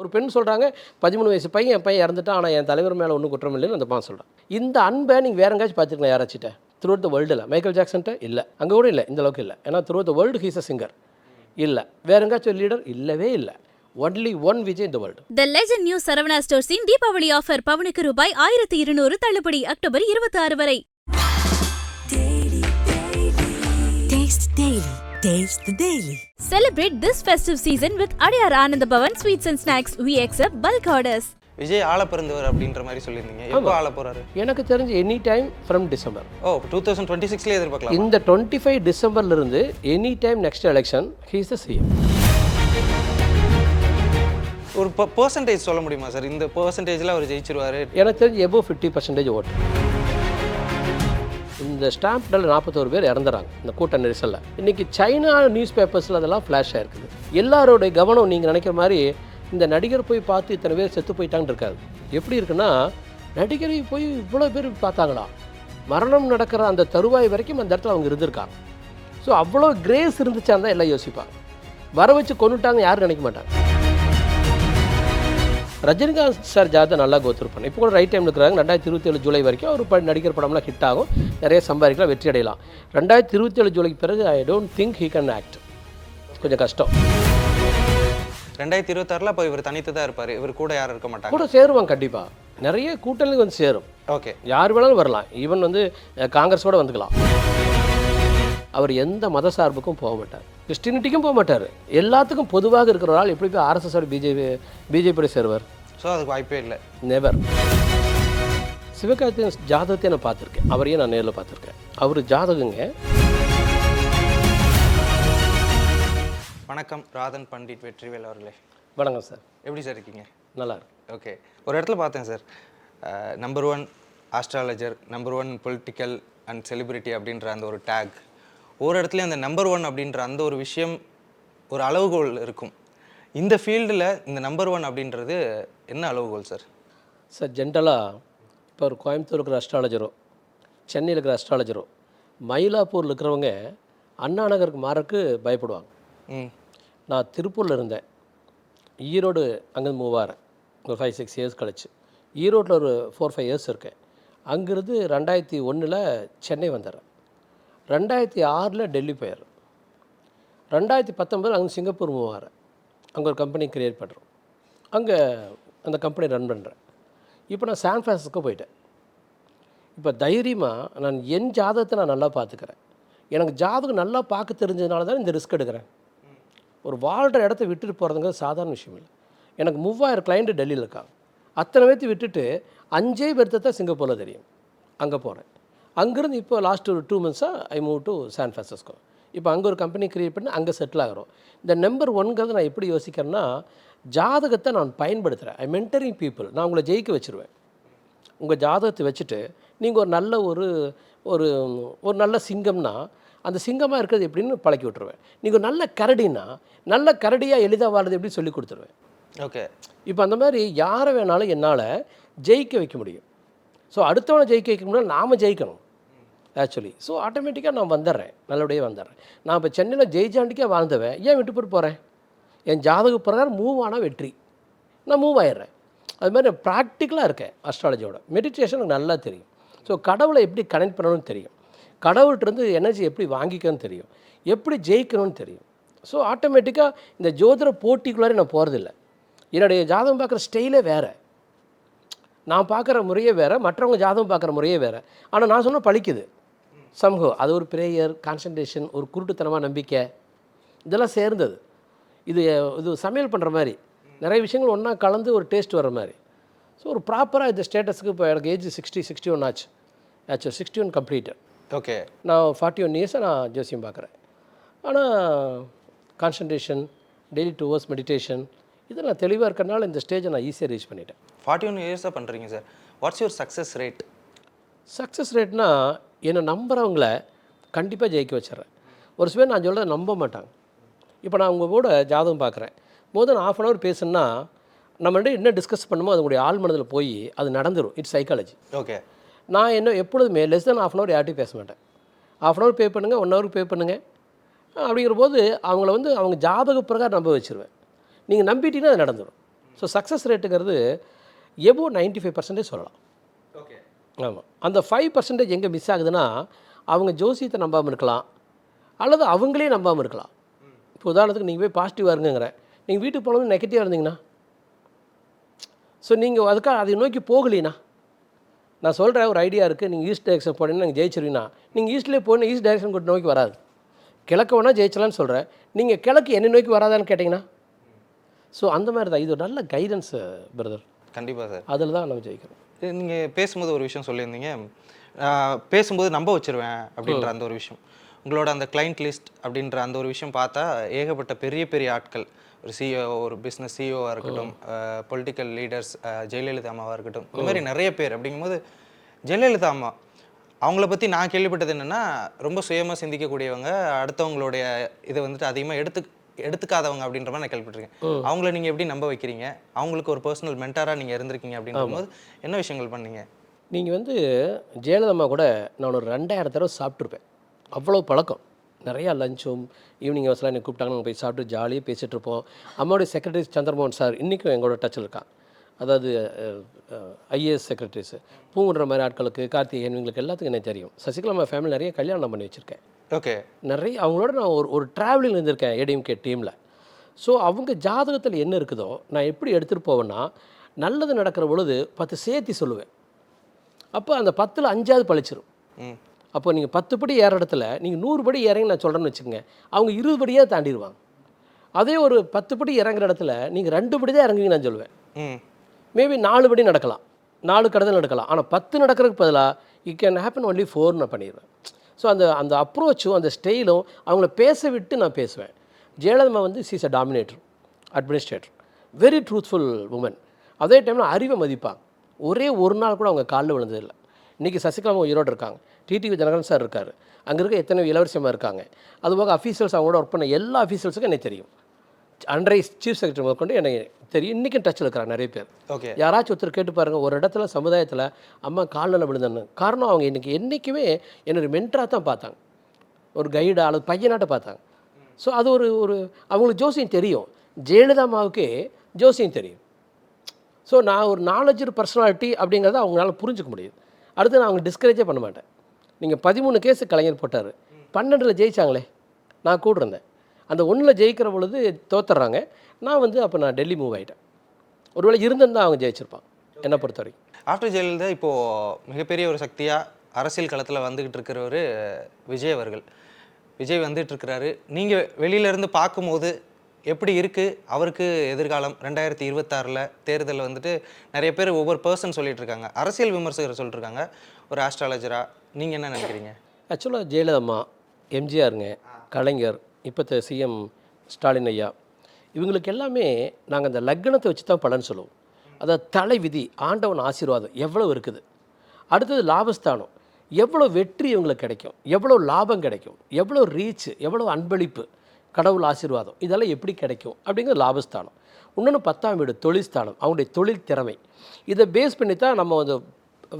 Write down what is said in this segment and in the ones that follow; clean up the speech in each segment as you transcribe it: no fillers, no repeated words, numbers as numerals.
ஒரு பெண் சொல்கிறாங்க 13 வயசு பையன் என் பையன் இறந்துட்டான், ஆனால் என் தலைவர் மேலே ஒன்றும் குற்றம் இல்லைன்னு அந்த பான் சொல்கிறான். இந்த அன்பை நீங்கள் வேறு எங்கேயாச்சும் பார்த்துருக்கலாம் யாராச்சிட்ட த்ரூ த வேர்ல்டில். மைக்கேல் ஜாக்சன்ட்ட இல்லை, அங்கே கூட இல்லை, இந்த அளவுக்கு இல்லை. ஏன்னா through the world he's a singer. இல்லை வேறு எங்கேயாச்சும் லீடர் இல்லவே இல்லை. ஒன்லி ஒன் விஜய் இந்த world. The legend new Saravana ஸ்டோர்ஸின் தீபாவளி ஆஃபர் பவனுக்கு ரூபாய் 1200 தள்ளுபடி அக்டோபர் 26 வரை. Celebrate this festive season with Adiyar Ananda Bhavan Sweets and Snacks. We accept bulk orders. Vijay ஆள பிறந்தவர் அப்படின்ற மாதிரி சொல்லியிருந்தீங்க. எப்போ ஆள போறாரு? எனக்கு தெரிஞ்சு எனி டைம் ஃப்ரம் டிசம்பர். 2026ல எதிர்பார்க்கலாம். இந்த 25 டிசம்பர்ல இருந்து any time next election he is the CM. ஒரு பெர்சன்டேஜ் சொல்ல முடியுமா சார்? இந்த பெர்சன்டேஜ்ல அவர் ஜெயிச்சிருவாரு. எனக்கு தெரிஞ்சு எபோவ் 50% ஓட்டு. இந்த ஸ்டாம்ப்ல 41 பேர் இறந்துறாங்க இந்த கூட்ட நெரிசலில். இன்றைக்கி சைனா நியூஸ் பேப்பர்ஸில் அதெல்லாம் ஃப்ளாஷ் ஆகிருக்குது. எல்லாரோடைய கவனம் நீங்கள் நினைக்கிற மாதிரி இந்த நடிகர் போய் பார்த்து இத்தனை பேர் செத்து போயிட்டாங்கன்னு இருக்காது. எப்படி இருக்குன்னா, நடிகரை போய் இவ்வளோ பேர் பார்த்தாங்களா, மரணம் நடக்கிற அந்த தருவாய் வரைக்கும் அந்த இடத்துல அவங்க இருந்திருக்காங்க. ஸோ அவ்வளோ கிரேஸ் இருந்துச்சான் தான் எல்லாம் யோசிப்பாங்க. வர வச்சு கொண்டுட்டாங்க யாரும் நினைக்க மாட்டாங்க. ரஜினிகாந்த் சார் ஜாதகத்தை நல்லா கோத்ரூ பண்ணேன். இப்போ கூட ரைட் டைமில் இருக்கிறாங்க. 2027 ஜூலை வரைக்கும் அவர் நடிகர் படம்லாம் ஹிட் ஆகும், நிறைய சம்பாதிக்கலாம், வெற்றி அடையலாம். 2027 ஜூலைக்கு பிறகு I don't think he can act. கொஞ்சம் கஷ்டம். 2026ல் அப்போ இவர் தனித்து தான் இருப்பார். இவர் கூட யாரும் இருக்க மாட்டாங்க. கூட சேருவாங்க கண்டிப்பாக. நிறைய கூட்டணி வந்து சேரும். ஓகே, யார் வேணாலும் வரலாம். ஈவன் வந்து காங்கிரஸோடு வந்துக்கலாம். அவர் எந்த மத சார்புக்கும் போக மாட்டார், கிறிஸ்டினிட்டிக்கும் போக மாட்டார். எல்லாத்துக்கும் பொதுவாக இருக்கிற ஆள் எப்படி போய் ஆர்எஸ்எஸோட பிஜேபியோட சேருவார்? ஸோ அதுக்கு வாய்ப்பே இல்லை. நெவர். சிவகார்த்திகேயன் ஜாதகத்தை நான் பார்த்துருக்கேன், அவரையும் நான் நேரில் பார்த்துருக்கேன். அவர் ஜாதகங்க. வணக்கம் ராதன் பண்டிட் வெற்றிவேல் அவர்களே. வணக்கம் சார். எப்படி சார் இருக்கீங்க? நல்லா இருக்கு. ஓகே, ஒரு இடத்துல பார்த்தேன் sir, number 1 astrologer, number 1 political and celebrity அப்படின்ற அந்த ஒரு டேக். ஒரு இடத்துலையும் அந்த நம்பர் 1 அப்படின்ற அந்த ஒரு விஷயம் ஒரு அளவுகோல் இருக்கும். இந்த ஃபீல்டில் இந்த நம்பர் 1 அப்படின்றது என்ன அளவுகோல் சார்? சார் ஜென்ரலாக இப்போ ஒரு கோயம்புத்தூர் இருக்கிற அஸ்ட்ராலஜரோ, சென்னையில் இருக்கிற அஸ்ட்ராலஜரோ, மயிலாப்பூரில் இருக்கிறவங்க அண்ணா நகருக்கு மாறக்கு பயப்படுவாங்க. நான் திருப்பூரில் இருந்தேன், ஈரோடு அங்கேருந்து மூவ் ஆகிறேன் ஒரு 5-6 இயர்ஸ் கழிச்சு. ஈரோட்டில் ஒரு 4-5 இயர்ஸ் இருக்கேன். அங்கேருந்து 2001 சென்னை வந்துடுறேன். 2006 டெல்லி போயிடுறேன். 2019 அங்கே சிங்கப்பூர் மூவ் ஆகிறேன். அங்கே ஒரு கம்பெனி க்ரியேட் பண்ணுறோம், அங்கே அந்த கம்பெனி ரன் பண்ணுறேன். இப்போ நான் சான் ஃப்ரான்சிஸ்கோ போயிட்டேன். இப்போ தைரியமாக நான் என் ஜாதகத்தை நான் நல்லா பார்த்துக்கிறேன். எனக்கு ஜாதகம் நல்லா பார்க்க தெரிஞ்சதுனால தான் இந்த ரிஸ்க் எடுக்கிறேன். ஒரு வாழ்கிற இடத்த விட்டுட்டு போகிறதுங்கிறது சாதாரண விஷயம் இல்லை. எனக்கு 3000 கிளைண்ட்டு டெல்லியில் இருக்காங்க. அத்தனை பேர்த்து விட்டுட்டு 5 பேர்த்த தான் சிங்கப்பூரில் தெரியும், அங்கே போகிறேன். அங்கேருந்து இப்போ லாஸ்ட் ஒரு 2 மந்த்ஸாக I move to San Francisco. இப்போ அங்கே ஒரு கம்பெனி க்ரியேட் பண்ணி அங்கே செட்டில் ஆகிறோம். இந்த நம்பர் 1ங்கிறது நான் எப்படி யோசிக்கிறேன்னா, ஜாதகத்தை நான் பயன்படுத்துகிறேன். ஐ மென்டரிங் பீப்புள். நான் உங்களை ஜெயிக்க வச்சுருவேன். உங்கள் ஜாதகத்தை வச்சுட்டு நீங்கள் ஒரு நல்ல ஒரு ஒரு நல்ல சிங்கம்னா அந்த சிங்கமாக இருக்கிறது எப்படின்னு பழக்கி விட்டுருவேன். நீங்கள் நல்ல கரடின்னா நல்ல கரடியாக எளிதாக வாழ்றது எப்படி சொல்லி கொடுத்துருவேன். ஓகே, இப்போ அந்த மாதிரி யாரை வேணாலும் என்னால் ஜெயிக்க வைக்க முடியும். ஸோ அடுத்தவனை ஜெயிக்க வைக்க முடியாது, நாம் ஜெயிக்கணும் ஆக்சுவலி. ஸோ ஆட்டோமேட்டிக்காக நான் வந்துடுறேன், நல்லபடியாக வந்துடுறேன். நான் இப்போ சென்னையில் ஜெயிச்சாண்டிக்கே வாழ்ந்தவன் ஏன் விட்டு போட்டு போகிறேன்? என் ஜாதக பிரகாரம் மூவ் ஆனால் வெற்றி, நான் மூவ் ஆயிடுறேன். அது மாதிரி நான் ப்ராக்டிக்கலாக இருக்கேன். அஸ்ட்ராலஜியோட மெடிடேஷன் எனக்கு நல்லா தெரியும். ஸோ கடவுளை எப்படி கனெக்ட் பண்ணணும்னு தெரியும், கடவுள்கிட்டருந்து எனர்ஜி எப்படி வாங்கிக்கணும்னு தெரியும், எப்படி ஜெயிக்கணும்னு தெரியும். ஸோ ஆட்டோமேட்டிக்காக இந்த ஜோதிட போட்டிக்குள்ளாரே நான் போகிறதில்ல. என்னுடைய ஜாதகம் பார்க்குற ஸ்டைலே வேறு, நான் பார்க்குற முறையே வேறு, மற்றவங்க ஜாதகம் பார்க்குற முறையே வேறு. ஆனால் நான் சொன்னால் பழிக்குது சம்ஹோ. அது ஒரு ப்ரேயர், கான்சன்ட்ரேஷன், ஒரு குருட்டுத்தனமாக நம்பிக்கை, இதெல்லாம் சேர்ந்தது. இது சமையல் பண்ணுற மாதிரி நிறைய விஷயங்கள் ஒன்றா கலந்து ஒரு டேஸ்ட் வர மாதிரி. ஸோ ஒரு ப்ராப்பராக இந்த ஸ்டேட்டஸுக்கு இப்போ எனக்கு ஏஜ் 61 ஆச்சு. 61 கம்ப்ளீட்டட். ஓகே, நான் 41 இயர்ஸாக நான் ஜோசியம் பார்க்குறேன். ஆனால் கான்சன்ட்ரேஷன், டெய்லி 2 hours மெடிடேஷன், இது நான் தெளிவாக இருக்கிறனால இந்த ஸ்டேஜை நான் ஈஸியாக ரீச் பண்ணிட்டேன். 41 இயர்ஸாக பண்ணுறீங்க sir. What's your success rate? Success ரேட்னா என்னை நம்புகிறவங்கள கண்டிப்பாக ஜெயிக்க வச்சிட்றேன். ஒரு சில பேர் நான் சொல்கிறத நம்ப மாட்டாங்க. இப்போ நான் உங்கள் கூட ஜாதகம் பார்க்குறேன் போது நான் 1/2 hour பேசுன்னா நம்மள்ட்ட என்ன டிஸ்கஸ் பண்ணுமோ அதனுடைய ஆள் மனதில் போய் அது நடந்துடும். It's psychology. ஓகே, நான் என்ன எப்பொழுதுமே லெஸ் தென் 1/2 hour யார்ட்டையும் பேச மாட்டேன். 1/2 hour பே பண்ணுங்கள், 1 hour பே பண்ணுங்கள். அப்படிங்கிற போது அவங்கள வந்து அவங்க ஜாதக பிரகாரம் நம்ப வச்சுருவேன். நீங்கள் நம்பிட்டீங்கன்னா அது நடந்துடும். ஸோ சக்ஸஸ் ரேட்டுங்கிறது எபோ 95% சொல்லலாம். ஓகே. ஆமாம். அந்த 5% எங்கே மிஸ் ஆகுதுன்னா, அவங்க ஜோசியத்தை நம்பாமல் இருக்கலாம், அல்லது அவங்களே நம்பாமல் இருக்கலாம். இப்போ உதாரணத்துக்கு நீங்கள் போய் பாசிட்டிவாக இருங்கிறேன், நீங்கள் வீட்டுக்கு போனது நெகட்டிவாக இருந்தீங்கன்னா, ஸோ நீங்கள் அதுக்காக அதை நோக்கி போகலினா, நான் சொல்கிறேன் ஒரு ஐடியா இருக்குது, நீங்கள் ஈஸ்ட் டைரக்ஷன் போனீங்கன்னா நீங்கள் ஜெயிச்சிருவீங்கன்னா, நீங்கள் ஈஸ்ட்லேயே போனால் ஈஸ்ட் டைரக்ஷன் கூட நோக்கி வராது. கிழக்கு வேணால் ஜெயிச்சலான்னு சொல்கிறேன், நீங்கள் கிழக்கு என்னை நோக்கி வராதான்னு கேட்டிங்கன்னா, ஸோ அந்த மாதிரி தான். இது ஒரு நல்ல கைடன்ஸ் பிரதர். கண்டிப்பாக சார். அதில் தான் நம்ம ஜெயிக்கிறோம். நீங்கள் பேசும்போது ஒரு விஷயம் சொல்லியிருந்தீங்க, பேசும்போது நம்ப வச்சிருவேன் அப்படின்ற அந்த ஒரு விஷயம். உங்களோட அந்த கிளைண்ட் லிஸ்ட் அப்படின்ற அந்த ஒரு விஷயம் பார்த்தா ஏகப்பட்ட பெரிய பெரிய ஆட்கள், ஒரு சிஇஓ, ஒரு பிஸ்னஸ் சிஇஓவாக இருக்கட்டும், பொலிட்டிக்கல் லீடர்ஸ், ஜெயலலிதா அம்மாவாக இருக்கட்டும், இந்த மாதிரி நிறைய பேர். அப்படிங்கும்போது ஜெயலலிதா அம்மா அவங்கள பற்றி நான் கேள்விப்பட்டது என்னென்னா, ரொம்ப சுயமாக சிந்திக்கக்கூடியவங்க, அடுத்தவங்களுடைய இதை வந்துட்டு அதிகமாக எடுத்துக்காதவங்க அப்படின்ற மாதிரி நான் கேள்விப்பட்டிருக்கேன். அவங்கள நீங்கள் எப்படி நம்ப வைக்கிறீங்க? அவங்களுக்கு ஒரு பர்சனல் மென்டாராக நீங்கள் இருந்திருக்கீங்க அப்படின்ற போது என்ன விஷயங்கள் பண்ணீங்க? நீங்கள் வந்து ஜெயலலிதா கூட நான் ஒரு 2000 தடவை சாப்பிட்ருப்பேன். அவ்வளோ பழக்கம். நிறையா லஞ்சும் ஈவினிங் ஹவர்ஸ்லாம் என்னை கூப்பிட்டாங்க, நாங்கள் போய் சாப்பிட்டு ஜாலியாக பேசிகிட்டு இருப்போம். அம்மாவுடைய செக்ரட்டரி சந்திரமோகன் சார் இன்றைக்கும் எங்களோட டச்சில் இருக்கான். அதாவது ஐஏஎஸ் செக்ரட்டரிஸு பூங்குன்ற மாதிரி ஆட்களுக்கு, கார்த்திகேயன், இவங்களுக்கு எல்லாத்துக்கும் என்ன தெரியும். சசிகலா ஃபேமிலி நிறைய கல்யாணம் பண்ணி வச்சுருக்கேன். ஓகே. நிறைய அவங்களோட நான் ஒரு ட்ராவலிங் இருந்திருக்கேன் ஏடிஎம்கே டீமில். ஸோ அவங்க ஜாதகத்தில் என்ன இருக்குதோ நான் எப்படி எடுத்துகிட்டு போவேன்னா, நல்லது நடக்கிற பொழுது 10 சேர்த்தி சொல்லுவேன். அப்போ அந்த 10ல் 5ஆவது பழிச்சிரும். அப்போ நீங்கள் 10 படி ஏற இடத்துல நீங்கள் 100 படி ஏறங்க நான் சொல்கிறேன்னு வச்சுக்கோங்க, அவங்க 20 படியாக தாண்டிடுவாங்க. அதே ஒரு 10 படி இறங்குற இடத்துல நீங்கள் 2 படி தான் இறங்குவீங்க நான் சொல்லுவேன். மேபி 4 படி நடக்கலாம், 4 கடல் நடக்கலாம். ஆனால் 10 நடக்கிறதுக்கு பதிலாக இட் கேன் ஹேப்பன் ஒன்லி 4 நான் பண்ணிடுவேன். ஸோ அந்த அப்ரோச்சும் அந்த ஸ்டைலும் அவங்கள பேச விட்டு நான் பேசுவேன். ஜெயலலிதா வந்து she's a dominator, administrator, very truthful woman. அதே டைமில் அறிவை மதிப்பாங்க. ஒரே ஒரு நாள் கூட அவங்க காலில் விழுந்ததில்லை. இன்றைக்கி சசிகலா உயிரோடு இருக்காங்க, டிடிவி தினகரன் சார் இருக்கார், அங்கே இருக்க எத்தனை இளவரசியமாக இருக்காங்க. அதுபோக அஃபீஷியல்ஸ் அவங்களோட ஒர்க் பண்ண எல்லா அஃபீஷியல்ஸுக்கும் எனக்கு தெரியும். அன்றைய சீஃப் செக்ரட்டரி முதற்கொண்டு எனக்கு தெரியும். இன்றைக்கும் டச்சில் இருக்கிறாங்க நிறைய பேர். ஓகே. யாராச்சும் ஒருத்தர் கேட்டு பாருங்கள், ஒரு இடத்துல சமுதாயத்தில் அம்மா காலில் விழுந்தன்னு. காரணம் அவங்க என்றைக்குமே என்னோடய மென்டராக தான் பார்த்தாங்க, ஒரு கைடாக அல்லது பையனாட்ட பார்த்தாங்க. ஸோ அது அவங்களுக்கு ஜோசியம் தெரியும். ஜெயலலிதா அம்மாவுக்கே ஜோசியம் தெரியும். ஸோ நான் ஒரு நாலேஜ் பர்சனாலிட்டி அப்படிங்கிறத அவங்களால புரிஞ்சுக்க முடியுது. அடுத்து நான் அவங்க டிஸ்கரேஜே பண்ண மாட்டேன். நீங்கள் 13 கேஸு கலைஞர் போட்டார், 12ல் ஜெயிச்சாங்களே, நான் கூட இருந்தேன். அந்த 1ல் ஜெயிக்கிற பொழுது தோத்துறாங்க. அப்போ நான் டெல்லி மூவ் ஆகிட்டேன். ஒருவேளை இருந்திருந்தால் அவங்க ஜெயிச்சிருப்பாங்க என்னை பொறுத்த வரைக்கும். ஆஃப்டர் ஜெயலலிதா இப்போது மிகப்பெரிய ஒரு சக்தியாக அரசியல் களத்தில் வந்துக்கிட்டு இருக்கிறவர் விஜய் அவர்கள். விஜய் வந்துட்டு இருக்கிறாரு. நீங்கள் வெளியிலேருந்து பார்க்கும்போது எப்படி இருக்குது அவருக்கு எதிர்காலம்? 2026 தேர்தலில் வந்துட்டு நிறைய பேர் ஒவ்வொரு பர்சன் சொல்லிட்டு இருக்காங்க, அரசியல் விமர்சகர் சொல்லிட்டு இருக்காங்க. ஒரு ஆஸ்ட்ராலஜராக நீங்கள் என்ன நினைக்கிறீங்க? ஆக்சுவலாக ஜெயலலிதா அம்மா, எம்ஜிஆருங்க, கலைஞர், இப்போ சிஎம் ஸ்டாலின் ஐயா, இவங்களுக்கு எல்லாமே நாங்கள் அந்த லக்னத்தை வச்சு தான் பலன் சொல்லுவோம். அதாவது தலை விதி, ஆண்டவன் ஆசீர்வாதம் எவ்வளோ இருக்குது, அடுத்தது லாபஸ்தானம், எவ்வளோ வெற்றி இவங்களுக்கு கிடைக்கும், எவ்வளோ லாபம் கிடைக்கும், எவ்வளோ ரீச், எவ்வளோ அன்பளிப்பு, கடவுள் ஆசீர்வாதம், இதெல்லாம் எப்படி கிடைக்கும் அப்படிங்கிறது லாபஸ்தானம். இன்னொன்று 10ஆம் வீடு தொழில் ஸ்தானம், அவங்களுடைய தொழில் திறமை. இதை பேஸ் பண்ணி தான் நம்ம வந்து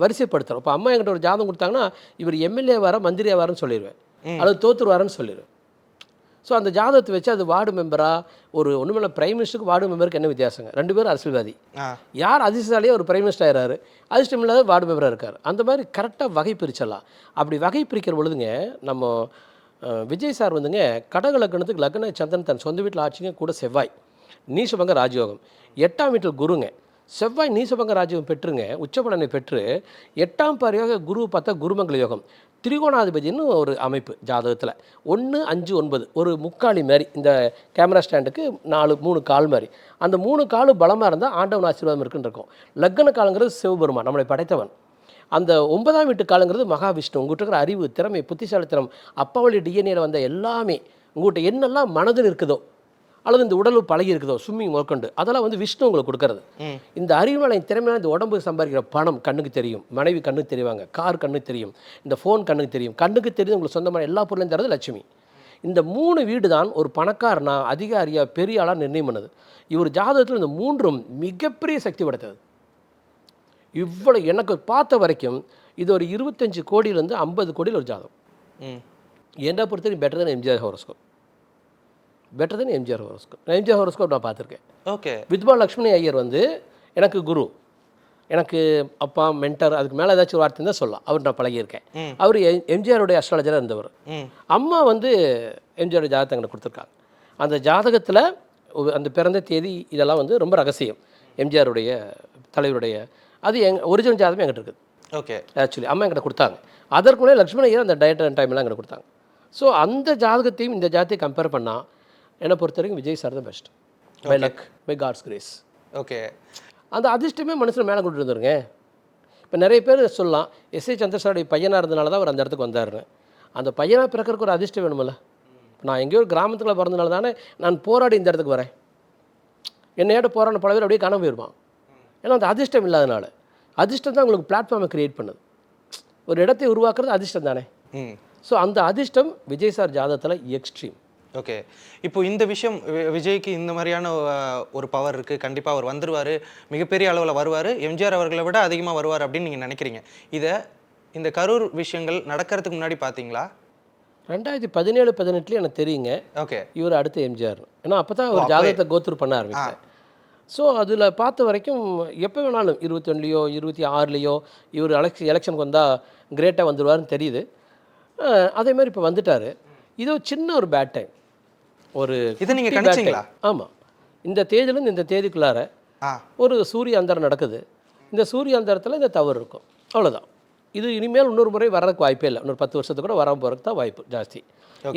வரிசைப்படுத்துகிறோம். இப்போ அம்மா என்கிட்ட ஒரு ஜாதகம் கொடுத்தாங்கன்னா, இவர் எம்எல்ஏ வர மந்திரியாக வரன்னு சொல்லிடுவேன், அல்லது தோற்றுருவாரன்னு சொல்லிடுவேன். ஸோ அந்த ஜாதகத்தை வச்சு அது வார்டு மெம்பராக, ஒன்றுமில்ல பிரைம் மினிஸ்டருக்கு வார்டு மெம்பருக்கு என்ன வித்தியாசங்க? 2 பேரும் அரசியல்வாதி. யார் அதிர்ஷ்டசாலியாக ஒரு பிரைம் மினிஸ்டர் ஆகிறாரு, அதிர்ஷ்டம் இல்லாத வார்டு மெம்பராக இருக்கார். அந்த மாதிரி கரெக்டாக வகை பிரிச்சிடலாம். அப்படி வகை பிரிக்கிற பொழுதுங்க, நம்ம விஜய் சார் வந்துங்க கடக லக்னத்துக்கு லக்ன சந்திரன் தன் சொந்த வீட்டில் ஆட்சிங்க, கூட செவ்வாய் நீசபங்க ராஜயோகம், 8ஆம் வீட்டில் குருங்க. செவ்வாய் நீசபங்க ராஜயோகம் பெற்றுங்க, உச்சபலனை பெற்று 8ஆம் பார்வையாக குரு பார்த்தா குருமங்கல யோகம், திரிகோணாதிபதினு ஒரு அமைப்பு ஜாதகத்தில். 1, 5, 9 ஒரு முக்காலி மாதிரி, இந்த கேமரா ஸ்டாண்டுக்கு 3 கால் மாதிரி. அந்த 3 கால் பலமாக இருந்தால் ஆண்டவன் ஆசீர்வாதம் இருக்குன்னு இருக்கும். லக்ன காலங்கிறது சிவபெருமான், நம்மளை படைத்தவன். அந்த 9ஆம் வீட்டு காலங்கிறது மகாவிஷ்ணு. உங்கள்கிட்ட இருக்கிற அறிவு, திறமை, புத்திசாலித்தனம், அப்பாவளி டிஎன்ஏல வந்த எல்லாமே, உங்கள்கிட்ட என்னெல்லாம் மனதில் இருக்குதோ அல்லது இந்த உடல் பழகி இருக்குதோ, ஸ்விம்மிங் மேற்கொண்டு, அதெல்லாம் வந்து விஷ்ணு உங்களுக்கு கொடுக்கறது. இந்த அறிவுனால திறமையான இந்த உடம்பு சம்பாதிக்கிற பணம் கண்ணுக்கு தெரியும், மனைவி கண்ணுக்கு தெரிவாங்க, கார் கண்ணுக்கு தெரியும், இந்த ஃபோன் கண்ணுக்கு தெரியும், கண்ணுக்கு தெரியும் உங்களுக்கு சொந்தமான எல்லா பொருளையும் தரது லட்சுமி. இந்த 3 வீடு தான் ஒரு பணக்காரனா, அதிகாரியாக, பெரிய ஆளாக நிர்ணயம் பண்ணுது. இவர் ஜாதகத்தில் இந்த 3ம் மிகப்பெரிய சக்தி படைத்தது. இவ்வளோ எனக்கு பார்த்த வரைக்கும் இது ஒரு 25 கோடியிலேருந்து 50 கோடியில் ஒரு ஜாதகம். என்னை பொறுத்தவரைக்கும் பெட்டர் தான் எம்ஜிஆர் ஹோரோஸ்கோப். பெட்டர் தென் எம்ஜிஆர் ஹோரோஸ்கோப். எம்ஜிஆர் ஹோரோஸ்கோப் நான் பார்த்துருக்கேன். ஓகே. வித்வா லக்ஷ்மணி ஐயர் வந்து எனக்கு குரு, எனக்கு அப்பா, மென்டர், அதுக்கு மேலே ஏதாச்சும் ஒரு வார்த்தை இருந்தால் சொல்லலாம். அவர் நான் பழகியிருக்கேன். அவர் எம்ஜிஆருடைய அஸ்ட்ராலஜராக இருந்தவர். அம்மா வந்து எம்ஜிஆருடைய ஜாதகத்தை எங்களுக்கு கொடுத்துருக்காங்க. அந்த ஜாதகத்தில் அந்த பிறந்த தேதி இதெல்லாம் வந்து ரொம்ப ரகசியம். எம்ஜிஆருடைய தலைவருடைய அது ஒரிஜினல் ஜாதகமே எங்கிட்ட இருக்குது. ஓகே. ஆக்சுவலி அம்மா என்கிட்ட கொடுத்தாங்க. அதற்கு முன்னாடி லக்ஷ்மண ஐயர் அந்த டயட் அண்ட் டைம்லாம் எங்கிட்ட கொடுத்தாங்க. ஸோ அந்த ஜாதகத்தையும் இந்த ஜாதகத்தையும் கம்பேர் பண்ணால் என்னை பொறுத்த வரைக்கும் விஜய் சார் தான் best. By luck, by God's grace. Okay. அந்த அதிர்ஷ்டமே மனுஷன் மேலே கொண்டு வந்துருங்க. இப்போ நிறைய பேர் சொல்லலாம் எஸ்ஏ சந்திரசேகருடைய பையனாக இருந்தனால தான் அவர் அந்த இடத்துக்கு வந்தாருன்னு. அந்த பையனாக பிறக்கிறதுக்கு ஒரு அதிர்ஷ்டம் வேணுமில்ல. நான் எங்கேயோ ஒரு கிராமத்தில் பிறந்தனால தானே நான் போராடி இந்த இடத்துக்கு வரேன். என்னையோட போராடின பல பேர் அப்படியே காணாம போயிருப்பான். ஏன்னா அந்த அதிர்ஷ்டம் இல்லாதனால. அதிர்ஷ்டம் தான் உங்களுக்கு பிளாட்ஃபார்மை க்ரியேட் பண்ணுது. ஒரு இடத்தை உருவாக்குறது அதிர்ஷ்டம் தானே. ஸோ அந்த அதிர்ஷ்டம் விஜய் சார் ஜாதகத்தில் எக்ஸ்ட்ரீம். ஓகே. இப்போ இந்த விஷயம் விஜய்க்கு இந்த மாதிரியான ஒரு பவர் இருக்குது, கண்டிப்பாக அவர் வந்துடுவார், மிகப்பெரிய அளவில் வருவார், எம்ஜிஆர் அவர்களை விட அதிகமாக வருவார் அப்படின்னு நீங்கள் நினைக்கிறீங்க. இந்த கரூர் விஷயங்கள் நடக்கிறதுக்கு முன்னாடி பார்த்தீங்களா? 2017-18 எனக்கு தெரியுங்க. ஓகே. இவர் அடுத்த எம்ஜிஆர். ஏன்னா அப்போ தான் ஒரு ஜாதகத்தை கோத்ரூ பண்ண ஆரம்பிச்சேன். ஸோ அதில் பார்த்த வரைக்கும் எப்போ வேணாலும் 21லையோ 26லையோ இவர் எலெக்ஷனுக்கு வந்தால் கிரேட்டாக வந்துடுவார்னு தெரியுது. அதே மாதிரி இப்போ வந்துட்டார். இது ஒரு சின்ன ஒரு பேட் டைம். ஒரு இதை நீங்கள் கணிச்சிங்களா? ஆமாம். இந்த தேதியிலேருந்து இந்த தேதிக்குள்ளார ஒரு சூரிய அந்தரம் நடக்குது. இந்த சூரிய அந்தரத்தில் இந்த தவறு இருக்கும், அவ்வளோதான். இது இனிமேல் இன்னொரு முறை வர்றதுக்கு வாய்ப்பே இல்லை. இன்னொரு 10 வருஷத்துக்கு கூட வராமல் போகிறதுக்கு தான் வாய்ப்பு ஜாஸ்தி.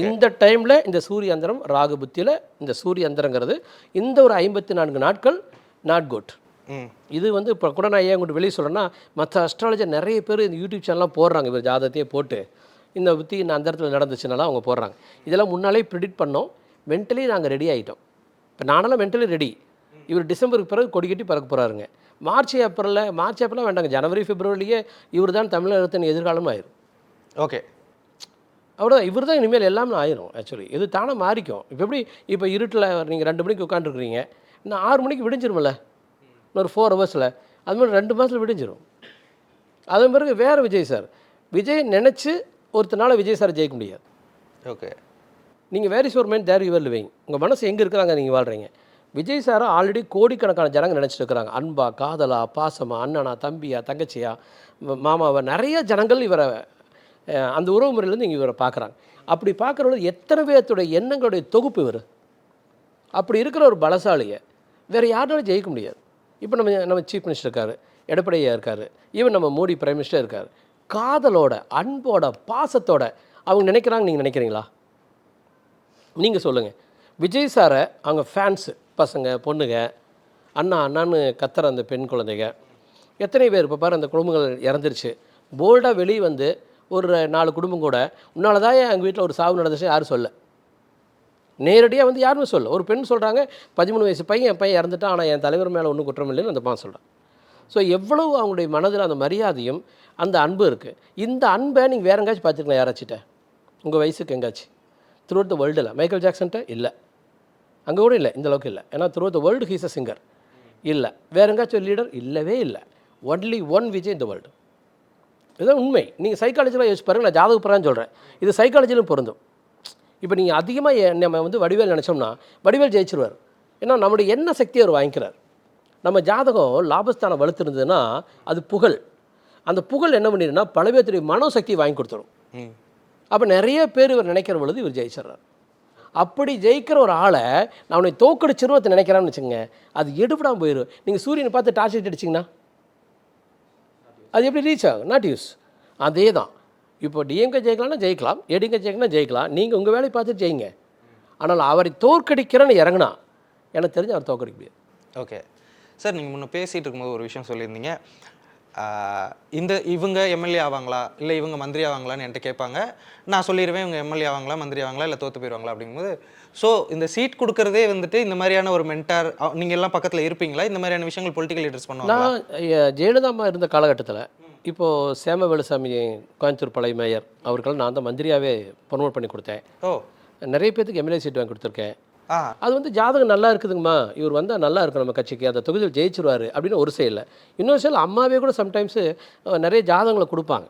இந்த டைமில் இந்த சூரிய அந்தரம் ராகு புத்தியில் இந்த சூரிய அந்தரங்கிறது இந்த ஒரு 54 நாட்கள் நாட் குட். இது வந்து இப்போ கூட நான் ஏன் உங்கள்கிட்ட வெளியே சொல்கிறேன்னா, மற்ற அஸ்ட்ராலஜர் நிறைய பேர் இந்த யூடியூப் சேனல்லாம் போடுறாங்க. இவர் ஜாதகத்தையே போட்டு இந்த புத்தி இந்த அந்தரத்தில் நடந்துச்சுனால அவங்க போடுறாங்க. இதெல்லாம் முன்னாலே ப்ரிடிக்ட் பண்ணோம். மென்டலி நாங்கள் ரெடி ஆகிட்டோம். இப்போ நானெல்லாம் மென்டலி ரெடி. இவர் டிசம்பருக்கு பிறகு கொடி கட்டி பறக்க போகிறாருங்க. மார்ச் ஏப்ரல்லாம் வேண்டாங்க. ஜனவரி பிப்ரவரிலேயே இவர் தான் தமிழகத்தின் எதிர்காலமும் ஆயிரும். ஓகே. அவ்வளோதான். இவர் தான் இனிமேல் எல்லாமே ஆயிரும். ஆக்சுவலி இது தானே மாறிக்கும். இப்போ எப்படி இப்போ இருட்டில் நீங்கள் 2 மணிக்கு உட்காந்துருக்குறீங்க, இன்னும் 6 மணிக்கு விடிஞ்சிருமில்ல, இன்னொரு 4 ஹவர்ஸில். அது மாதிரி 2 மாதத்தில் விடிஞ்சிரும். அதன் பிறகு வேறு விஜய் சார். விஜய் நினச்சி ஒருத்தனால விஜய் சார் ஜெயிக்க முடியாது. ஓகே. நீங்கள் where is your mind there your living. உங்கள் மனசு எங்கே இருக்கிறாங்க நீங்கள் வாழ்கிறீங்க. விஜய் சாரை ஆல்ரெடி கோடிக்கணக்கான ஜனங்க நினச்சிட்டு இருக்கிறாங்க. அன்பா, காதலா, பாசமா, அண்ணனா, தம்பியா, தங்கச்சியா, மாமாவா, நிறைய ஜனங்கள் இவரை அந்த உறவு முறையிலேருந்து இங்கே இவரை பார்க்குறாங்க. அப்படி பார்க்குறவங்க எத்தனை பேர்த்துடைய எண்ணங்களுடைய தொகுப்பு இவர். அப்படி இருக்கிற ஒரு பலசாலியை வேறு யாராலும் ஜெயிக்க முடியாது. இப்போ நம்ம சீஃப் மினிஸ்டர் இருக்கார், எடப்பாடியா இருக்கார், ஈவன் நம்ம மோடி பிரைம் மினிஸ்டர் இருக்கார். காதலோட, அன்போட, பாசத்தோட அவங்க நினைக்கிறாங்க. நீங்கள் நினைக்கிறீங்களா? நீங்கள் சொல்லுங்கள். விஜய் சாரை அவங்க ஃபேன்ஸு, பசங்க, பொண்ணுங்க, அண்ணா அண்ணான்னு கத்துற அந்த பெண் குழந்தைங்க எத்தனை பேர் இப்போ பாரு, அந்த குடும்பங்கள் இறந்துருச்சு. போல்டாக வெளியே வந்து ஒரு 4 குடும்பம் கூட உன்னால தான் எங்கள் வீட்டில் ஒரு சாவு நடந்துச்சு யாரும் சொல்ல. நேரடியாக வந்து யாருமே சொல்ல. ஒரு பெண் சொல்கிறாங்க, 13 வயசு பையன் என் பையன் இறந்துட்டான், ஆனால் என் தலைவர் மேலே ஒன்றும் குற்றம் இல்லைன்னு அந்த பையன் சொல்கிறான். ஸோ எவ்வளவு அவங்களுடைய மனதில் அந்த மரியாதையும் அந்த அன்பு இருக்குது. இந்த அன்பை நீங்கள் வேறு எங்கேயாச்சும் பார்த்துருக்கலாம் யாராச்சிட்ட உங்கள் வயசுக்கு எங்கேயாச்சும் த்ரூ அவுட் த வேர்ல்டில். மைக்கேல் ஜாக்சன்ட்ட இல்லை, அங்கே கூட இல்லை, இந்த அளவுக்கு இல்லை. ஏன்னா through out the world he's a singer. இல்லை வேறு எங்கேயாச்சும் லீடர் இல்லவே இல்லை. ஒன்லி ஒன் விஜய் இந்த வேர்ல்டு. இதுதான் உண்மை. நீங்கள் சைக்காலஜியில் யோசிச்சு பாருங்கள். நான் ஜாதக பிரகாரம் சொல்கிறேன், இது சைக்காலஜிலும் பொருந்தும். இப்போ நீங்கள் அதிகமாக நம்ம வந்து வடிவேல் நினச்சோம்னா வடிவேல் ஜெயிச்சிருவார். ஏன்னா நம்முடைய என்ன சக்தியை அவர் வாங்கிக்கிறார். நம்ம ஜாதகம் லாபஸ்தானம் வலுத்திருந்ததுன்னா அது புகழ். அந்த புகழ் என்ன பண்ணிடுன்னா பல பேர்த்துடைய மனோசக்தியை வாங்கி கொடுத்துரும். அப்போ நிறைய பேர் இவர் நினைக்கிற பொழுது இவர் ஜெயிச்சிட்றார். அப்படி ஜெயிக்கிற ஒரு ஆளை நான் அவனை தோக்கடிச்சிருவத்தை நினைக்கிறான்னு வச்சுங்க, அது எடுபடாமல் போயிடும். நீங்கள் சூரியனை பார்த்து டார்ச் லைட் அடிச்சிங்கன்னா அது எப்படி ரீச் ஆகும்? Not use. அதே தான். இப்போ டிஎம்கே ஜெயிக்கலாம்னா ஜெயிக்கலாம், ஏடிஎம்கே ஜெயிக்கலாம்னா ஜெயிக்கலாம். நீங்கள் உங்கள் வேலையை பார்த்துட்டு ஜெயிங்க. ஆனால் அவரை தோற்கடிக்கிறேன்னு இறங்கினா எனக்கு தெரிஞ்சு அவர் தோற்கடிக்க முடியாது. ஓகே சார், நீங்கள் முன்னே பேசிகிட்டு இருக்கும்போது ஒரு விஷயம் சொல்லியிருந்தீங்க. இவங்க எம்எல்ஏ ஆவாங்களா இல்லை இவங்க மந்திரி ஆவாங்களான்னு என்கிட்ட கேட்பாங்க. நான் சொல்லிடுவேன் இவங்க எம்எல்ஏ ஆவாங்களா மந்திரி ஆவாங்களா இல்லை தோற்று போயிடுவாங்களா அப்படிங்கும்போது, ஸோ இந்த சீட் கொடுக்குறதே வந்துட்டு இந்த மாதிரியான ஒரு மென்டார் நீங்கள் எல்லாம் பக்கத்தில் இருப்பீங்களா? இந்த மாதிரியான விஷயங்கள் பொலிட்டிக்கல் லீடர்ஸ் பண்ணுவாங்க. நான் ஜெயலலிதா அம்மா இருந்த காலகட்டத்தில் இப்போது சேம வேலுசாமி கோயம்புத்தூர் பழைய மேயர் அவர்கள் நான் தான் மந்திரியாகவே ப்ரொமோட் பண்ணி கொடுத்தேன். நிறைய பேருக்கு எம்எல்ஏ சீட் வாங்கி கொடுத்துருக்கேன். அது வந்து ஜாதகம் நல்லா இருக்குதுங்கம்மா, இவர் வந்தால் நல்லா இருக்கும் நம்ம கட்சிக்கு, அந்த தொகுதியில் ஜெயிச்சிருவார் அப்படின்னு ஒரு செயலில். இன்னொரு செயல் அம்மாவே கூட சம்டைம்ஸு நிறைய ஜாதகங்களை கொடுப்பாங்க.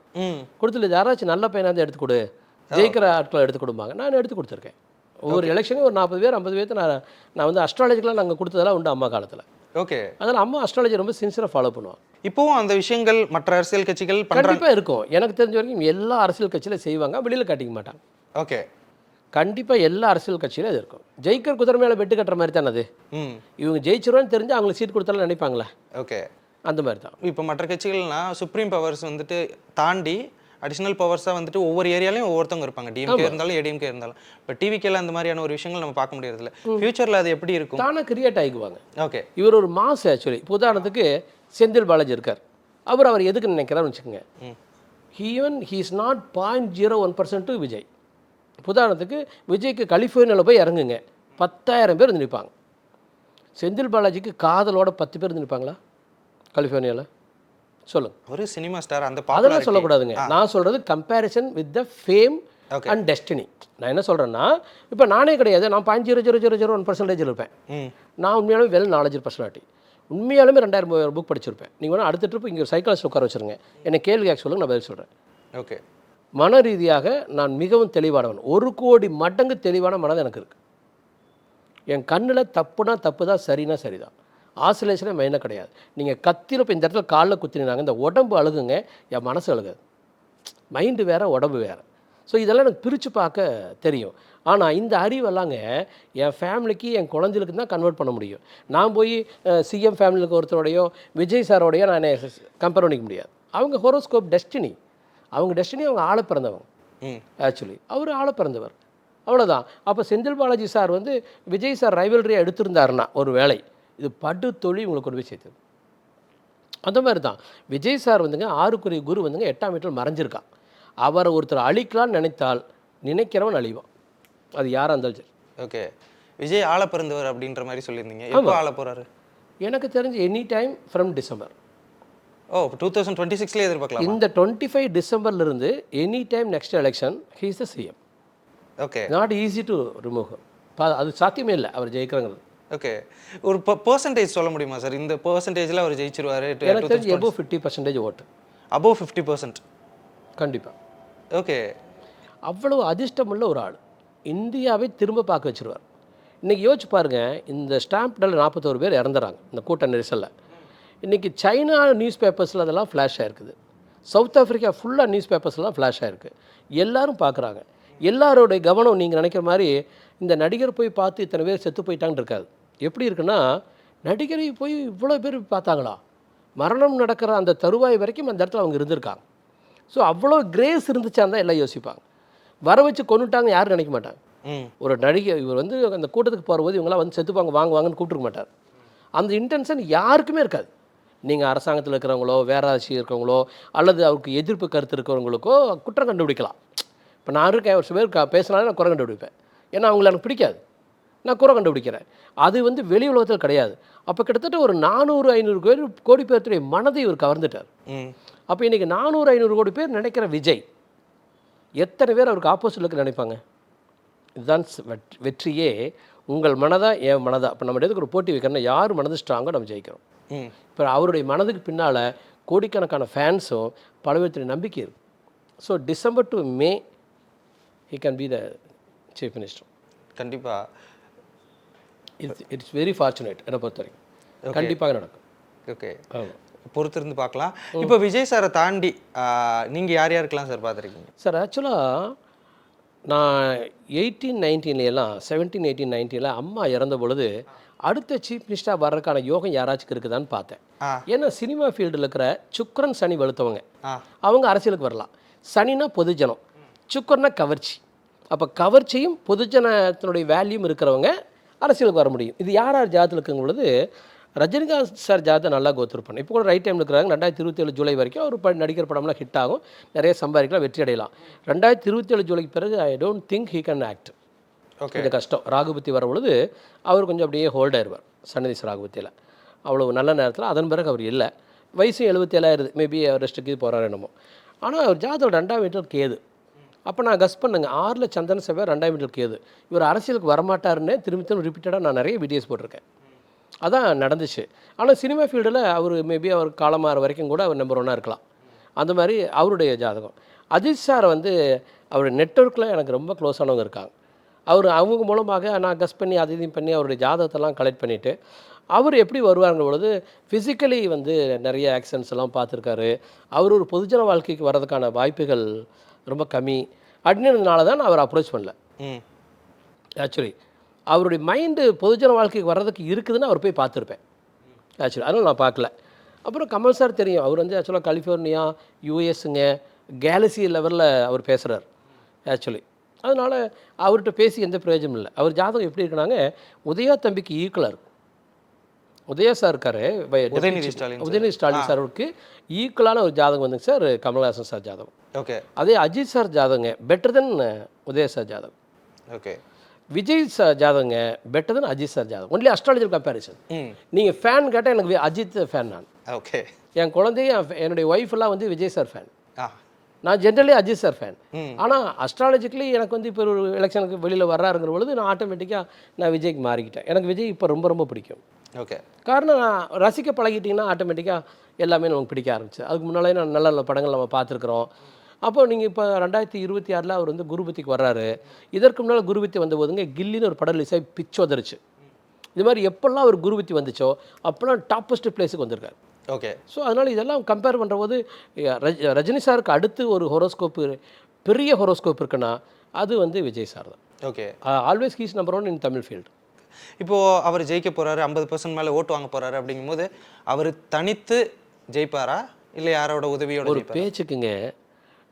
கொடுத்துல யாராச்சும் நல்ல பையனாக எடுத்து கொடு, ஜெயிக்கிற ஆட்களை எடுத்து கொடுப்பாங்க. நான் எடுத்து கொடுத்துருக்கேன். ஒவ்வொரு எலெக்ஷனும் ஒரு 40 பேர் 50 பேர்த்து நான் வந்து அஸ்ட்ராலஜிக்கெலாம் நாங்கள் கொடுத்ததெல்லாம் உண்டு அம்மா காலத்தில். ஓகே. அதனால் அம்மா அஸ்ட்ராலஜி ரொம்ப சின்சியராக ஃபாலோ பண்ணுவாங்க. இப்போவும் அந்த விஷயங்கள் மற்ற அரசியல் கட்சிகள் பண்ணுறாங்க. கண்டிப்பாக இருக்கும். எனக்கு தெரிஞ்ச வரைக்கும் எல்லா அரசியல் கட்சியிலும் செய்வாங்க, வெளியில் காட்டிக்க மாட்டாங்க. ஓகே. கண்டிப்பாக எல்லா அரசியல் கட்சியிலும் அது இருக்கும். ஜெயிக்கிற குதிரை மேலே வெட்டு கட்டுற மாதிரி தானே அது. இவங்க ஜெயிச்சிருவான்னு தெரிஞ்சு அவங்களுக்கு சீட் கொடுத்தாலும் நினைப்பாங்களே. ஓகே. அந்த மாதிரி தான். இப்போ மற்ற கட்சிகள்னா சுப்ரீம் பவர்ஸ் வந்துட்டு தாண்டி அடிஷ்னல் பவர்ஸாக வந்துட்டு ஒவ்வொரு ஏரியாலையும் ஒவ்வொருத்தவங்க இருப்பாங்க. டிஎம்கே இருந்தாலும் ஏடிஎம்கே இருந்தாலும். இப்போ டிவிக்கேல அந்த மாதிரியான ஒரு விஷயங்கள் நம்ம பார்க்க முடியறதில்ல. ஃபியூச்சரில் அது எப்படி இருக்கும்? தானே கிரியேட் ஆகிக்குவாங்க. ஓகே. இவர் ஒரு மாஸ் ஆக்சுவலி. உதாரணத்துக்கு செந்தில் பாலாஜி இருக்கார். அவர் எதுக்கு நினைக்கிறான்னு வச்சுக்கோங்க. He is not 0.01% to Vijay. உதாரணத்துக்கு விஜய்க்கு கலிஃபோர்னியாவில் போய் இறங்குங்க, 10,000 பேர் வந்து நிற்பாங்க. செந்தில் பாலாஜிக்கு காதலோட 10 பேர் வந்து நிற்பாங்களா கலிஃபோர்னியாவில்? சொல்லுங்க. ஒரு சினிமா ஸ்டார். அந்த அதெல்லாம் சொல்லக்கூடாதுங்க. நான் சொல்கிறது comparison with the fame and destiny. நான் என்ன சொல்கிறேன்னா, இப்போ நானே கிடையாது, நான் 0.0001% இருப்பேன். நான் உண்மையாலுமே வெல் நாலேஜ் பர்சனாலிட்டி. உண்மையாலுமே 2000 புக் படிச்சிருப்பேன். நீங்கள் வேணால் அடுத்த ட்ரிப் இங்கே ஒரு சைக்காலஜிஸ்ட் உட்கார வச்சுருங்க, என்னை கேள்வி கேட்க சொல்லுங்கள், நான் பதில் சொல்கிறேன். ஓகே. மன ரீதியாக நான் மிகவும் தெளிவானவன். 1 கோடி மடங்கு தெளிவான மனது எனக்கு இருக்குது. என் கண்ணில் தப்புனா தப்பு தான், சரினா சரிதான். ஆசிலேஷனே மெயினாக கிடையாது. நீங்கள் கத்தியில் இப்போ இந்த இடத்துல காலில் குத்தினாங்க, இந்த உடம்பு அழுகுங்க, என் மனசு அழுகாது. மைண்டு வேறு, உடம்பு வேறு. ஸோ இதெல்லாம் எனக்கு பிரித்து பார்க்க தெரியும். ஆனால் இந்த அறிவெல்லாங்க என் ஃபேமிலிக்கு, என் குழந்தைகளுக்கு தான் கன்வெர்ட் பண்ண முடியும். நான் போய் சிஎம் ஃபேமிலிக்கு ஒருத்தரோடையோ விஜய் சாரோடையோ நான் கம்பேர் பண்ணிக்க முடியாது. அவங்க ஹோரோஸ்கோப் டெஸ்டினி, அவங்க டெஸ்டினி, அவங்க ஆள பிறந்தவங்க. ஆக்சுவலி அவர் ஆள பிறந்தவர், அவ்வளோதான். அப்போ செந்தில் பாலாஜி சார் வந்து விஜய் சார் ரைவல்ரியாக எடுத்திருந்தாருன்னா ஒரு வேலை, இது படு தொழில் உங்களுக்கு கொண்டு போய் சேர்த்தது. அந்த மாதிரி தான் விஜய் சார் வந்துங்க 6க்குரிய குரு வந்துங்க 8ஆம் வீட்டில் மறைஞ்சிருக்கான். அவரை ஒருத்தர் அழிக்கலான்னு நினைத்தால் நினைக்கிறவன் அழிவான், அது யாராக இருந்தாலும் சரி. ஓகே. விஜய் ஆள பிறந்தவர் அப்படின்ற மாதிரி சொல்லியிருந்தீங்க. எப்போ ஆள போகிறாரு? எனக்கு தெரிஞ்சு any time from December. Oh, 2026 எதிர்பார்க்கலாம். இந்த 25 டிசம்பர்லேருந்து any time next election he is the CM. Okay. Not easy to remove. அது சாத்தியமே இல்லை அவர் ஜெயிக்கிறாங்கிறது. ஓகே. ஒரு பெர்சன்டேஜ் சொல்ல முடியுமா சார்? இந்த பெர்சன்டேஜில் அவர் ஜெயிச்சிருவார். எனக்கு தெரிஞ்சு above 50% ஓட்டு. above 50%? கண்டிப்பாக. ஓகே. அவ்வளவு அதிர்ஷ்டமுள்ள ஒரு ஆள், இந்தியாவை திரும்ப பார்க்க வச்சுருவார். இன்றைக்கி யோசிச்சு பாருங்கள், இந்த ஸ்டாம்ப்டில் 41 பேர் இறந்துறாங்க இந்த கூட்ட நெரிசலில். இன்றைக்கி சைனா நியூஸ் பேப்பர்ஸில் அதெல்லாம் ஃப்ளாஷ் ஆகிருக்குது. சவுத் ஆஃப்ரிக்கா ஃபுல்லாக நியூஸ் பேப்பர்ஸ்லாம் ஃப்ளாஷ் ஆகிருக்கு. எல்லோரும் பார்க்குறாங்க. எல்லாரோடைய கவனம் நீங்கள் நினைக்கிற மாதிரி இந்த நடிகர் போய் பார்த்து இத்தனை பேர் செத்து போயிட்டான்னு இருக்காது. எப்படி இருக்குன்னா, நடிகரை போய் இவ்வளோ பேர் பார்த்தாங்களா, மரணம் நடக்கிற அந்த தருவாய் வரைக்கும் அந்த இடத்துல அவங்க இருந்திருக்காங்க. ஸோ அவ்வளோ கிரேஸ் இருந்துச்சான் தான் எல்லாம் யோசிப்பாங்க. வர வச்சு கொண்டுட்டாங்க யாரும் நினைக்க மாட்டாங்க. ஒரு நடிகர் இவர் வந்து அந்த கூட்டத்துக்கு போகும்போது இவங்களாம் வந்து செத்துப்பாங்க வாங்க வாங்கன்னு கூப்பிட்டுருக்க மாட்டார். அந்த இன்டென்ஷன் யாருக்குமே இருக்காது. நீங்கள் அரசாங்கத்தில் இருக்கிறவங்களோ, வேற ஆட்சி இருக்கிறவங்களோ, அல்லது அவருக்கு எதிர்ப்பு கருத்து இருக்கிறவங்களுக்கோ குற்றம் கண்டுபிடிக்கலாம். இப்போ நான் இருக்கேன், ஒரு சில பேர் பேசினாலும் நான் குறை கண்டுபிடிப்பேன். ஏன்னா அவங்கள எனக்கு பிடிக்காது, நான் குறை கண்டுபிடிக்கிறேன். அது வந்து வெளி உலகத்தில் கிடையாது. அப்போ கிட்டத்தட்ட ஒரு 400-500 கோடி பேருடைய மனதை இவர் கவர்ந்துட்டார். அப்போ இன்றைக்கி 400-500 கோடி பேர் நினைக்கிற விஜய், எத்தனை பேர் அவருக்கு ஆப்போசிட்டில் நினைப்பாங்க? இதுதான் வெற்றியே. உங்கள் மனதா என் மனதா. இப்போ நம்ம எதுக்கு ஒரு போட்டி வைக்கிறோன்னா, யார் மனது ஸ்ட்ராங்கோ நம்ம ஜெயிக்கிறோம். இப்போ அவருடைய மனதுக்கு பின்னால் கோடிக்கணக்கான ஃபேன்ஸும் பலவிதத்துடைய நம்பிக்கை இருக்குது. So December to May he can be the chief minister. கண்டிப்பாக. இட்ஸ் வெரி ஃபார்ச்சுனேட் என்னை பொறுத்த வரைக்கும். கண்டிப்பாக நடக்கும். ஓகே, பொறுத்திருந்து பார்க்கலாம். இப்போ விஜய் சாரை தாண்டி நீங்கள் யார் யாருக்கெல்லாம் சார் பார்த்துருக்கீங்க? சார் ஆக்சுவலாக நான் 18-19 17-18-19 அம்மா இறந்த பொழுது அடுத்த சீஃப் மினிஸ்டராக வர்றதுக்கான யோகம் யாராச்சும் இருக்குதான்னு பார்த்தேன். ஏன்னா சினிமா ஃபீல்டில் இருக்கிற சுக்கிரன் சனி வலுத்தவங்க அவங்க அரசியலுக்கு வரலாம். சனினா பொதுஜனம், சுக்கர்னா கவர்ச்சி. அப்போ கவர்ச்சியும் பொதுஜனத்தினுடைய வேல்யூம் இருக்கிறவங்க அரசியலுக்கு வர முடியும். இது யார் யார் ஜாதத்தில் இருக்குங்க பொழுது, ரஜினிகாந்த் சார் ஜாதத்தை நல்லா கோத்ரூ பண்ணேன். இப்போ கூட ரைட் டைமில் இருக்கிறாங்க. 2027 ஜூலை வரைக்கும் அவர் நடிகர் படம்லாம் ஹிட் ஆகும், நிறைய சம்பாதிக்கலாம், வெற்றி அடையலாம். 2027 ஜூலைக்கு பிறகு I don't think he can act. Okay, இது கஷ்டம். ராகுபத்தி வர பொழுது அவர் கொஞ்சம் அப்படியே ஹோல்ட் ஆயிடுவார் சன்னதிஸ் ராகுபத்தியில். அவ்வளோ நல்ல நேரத்தில் அதன் பிறகு அவர் இல்லை. வயசு 77 மேபி அவர் ரெஸ்ட்டுக்கு போகிறார் என்னமோ. ஆனால் அவர் ஜாதகம் 2ஆம் வீட்டில் கேது. அப்போ நான் கஸ் பண்ணுங்க 6ல் சந்திரன் செவ்வாய் 2ஆம் வீட்டில் கேது. இவர் அரசியலுக்கு வரமாட்டாருன்னு திரும்ப ரிப்பீட்டடாக நான் நிறைய வீடியோஸ் போட்டிருக்கேன். அதான் நடந்துச்சு. ஆனால் சினிமா ஃபீல்டில் அவர் மேபி அவர் காலமாகிற வரைக்கும் கூட அவர் நம்பர் 1 இருக்கலாம். அந்த மாதிரி அவருடைய ஜாதகம். அஜித் சார் வந்து அவருடைய நெட்வொர்க்கில் எனக்கு ரொம்ப க்ளோஸானவங்க இருக்காங்க. அவங்க மூலமாக நான் கஸ் பண்ணி அது இதையும் பண்ணி அவருடைய ஜாதகத்தெல்லாம் கலெக்ட் பண்ணிவிட்டு அவர் எப்படி வருவாருங்கிற பொழுது ஃபிசிக்கலி வந்து நிறைய ஆக்சிடென்ட்ஸ் எல்லாம் பார்த்துருக்காரு. அவர் ஒரு பொதுஜன வாழ்க்கைக்கு வர்றதுக்கான வாய்ப்புகள் ரொம்ப கம்மி அப்படின்றதுனால தான் நான் அவரை அப்ரோச் பண்ணல. ஆக்சுவலி அவருடைய மைண்டு பொதுஜன வாழ்க்கைக்கு வர்றதுக்கு இருக்குதுன்னு அவர் போய் பார்த்துருப்பேன் ஆக்சுவலி. அதனால் நான் பார்க்கல. அப்புறம் கமல் சார் தெரியும், அவர் வந்து ஆக்சுவலாக கலிஃபோர்னியா, யூஎஸ்ங்க, கேலக்ஸி லெவலில் அவர் பேசுகிறார் ஆக்சுவலி. அதனால் அவர்கிட்ட பேசி எந்த பிரயோஜனம் இல்லை. அவர் ஜாதகம் எப்படி இருக்குனாங்க, உதயா தம்பிக்கு ஈக்குவலாக இருக்கும். உதயா சார் இருக்காரு, உதயநிதி ஸ்டாலின் சாருக்கு ஈக்குவலான ஒரு ஜாதகம் வந்துங்க சார் கமல்ஹாசன் சார் ஜாதகம். ஓகே. அதே அஜித் சார் ஜாதகங்க பெட்டர் தென் உதயா சார் ஜாதகம். ஓகே. விஜய் சார் ஜாதகங்க பெட்டர் தென் அஜித் சார் ஜாதகம். Only astrologer comparison. நீங்கள் ஃபேன் கேட்டால் எனக்கு அஜித் ஃபேன் நான். ஓகே. என் குழந்தைய என்னுடைய ஒய்ஃப் எல்லாம் வந்து விஜய் சார் ஃபேன். நான் ஜென்ரலி அஜித் சார் ஃபேன். ஆனால் அஸ்ட்ராலஜிக்கலி எனக்கு வந்து இப்போ ஒரு எலெக்ஷனுக்கு வெளியில் வர்றாருங்கிற பொழுது நான் ஆட்டோமேட்டிக்காக நான் விஜய்க்கு மாறிக்கிட்டேன். எனக்கு விஜய் இப்போ ரொம்ப ரொம்ப பிடிக்கும். ஓகே. காரணம் நான் ரசிக்க பழகிட்டிங்கன்னா ஆட்டோமேட்டிக்காக எல்லாமே நமக்கு பிடிக்க ஆரம்பிச்சு. அதுக்கு முன்னாலே நான் நல்ல நல்ல படங்கள் நம்ம பார்த்துருக்குறோம். அப்போ நீங்கள் இப்போ 2026 அவர் வந்து குருபத்திக்கு வர்றாரு. இதற்கு முன்னால் குருபத்தி வந்த போதுங்க கில்லின்னு ஒரு படம் ரிலீஸ் ஆகி பிச்சு வந்துருச்சு. இது மாதிரி எப்போல்லாம் ஒரு குருபத்தி வந்துச்சோ அப்போல்லாம் டாப்பஸ்ட் பிளேஸுக்கு வந்திருக்காரு. ஓகே. ஸோ அதனால் இதெல்லாம் கம்பேர் பண்ணுற போது ரஜினி சாருக்கு அடுத்து ஒரு ஹொரோஸ்கோப்பு, பெரிய ஹொரோஸ்கோப் இருக்குன்னா அது வந்து விஜய் சார் தான். ஓகே. ஆல்வேஸ் ஹீஸ் நம்பர் 1 இன் தமிழ் ஃபீல்டு. இப்போது அவர் ஜெயிக்க போகிறாரு, 50% மேலே ஓட்டு வாங்க போகிறாரு அப்படிங்கும்போது அவர் தனித்து ஜெயிப்பாரா இல்லை யாரோட உதவியோட? ஒரு பேச்சுக்குங்க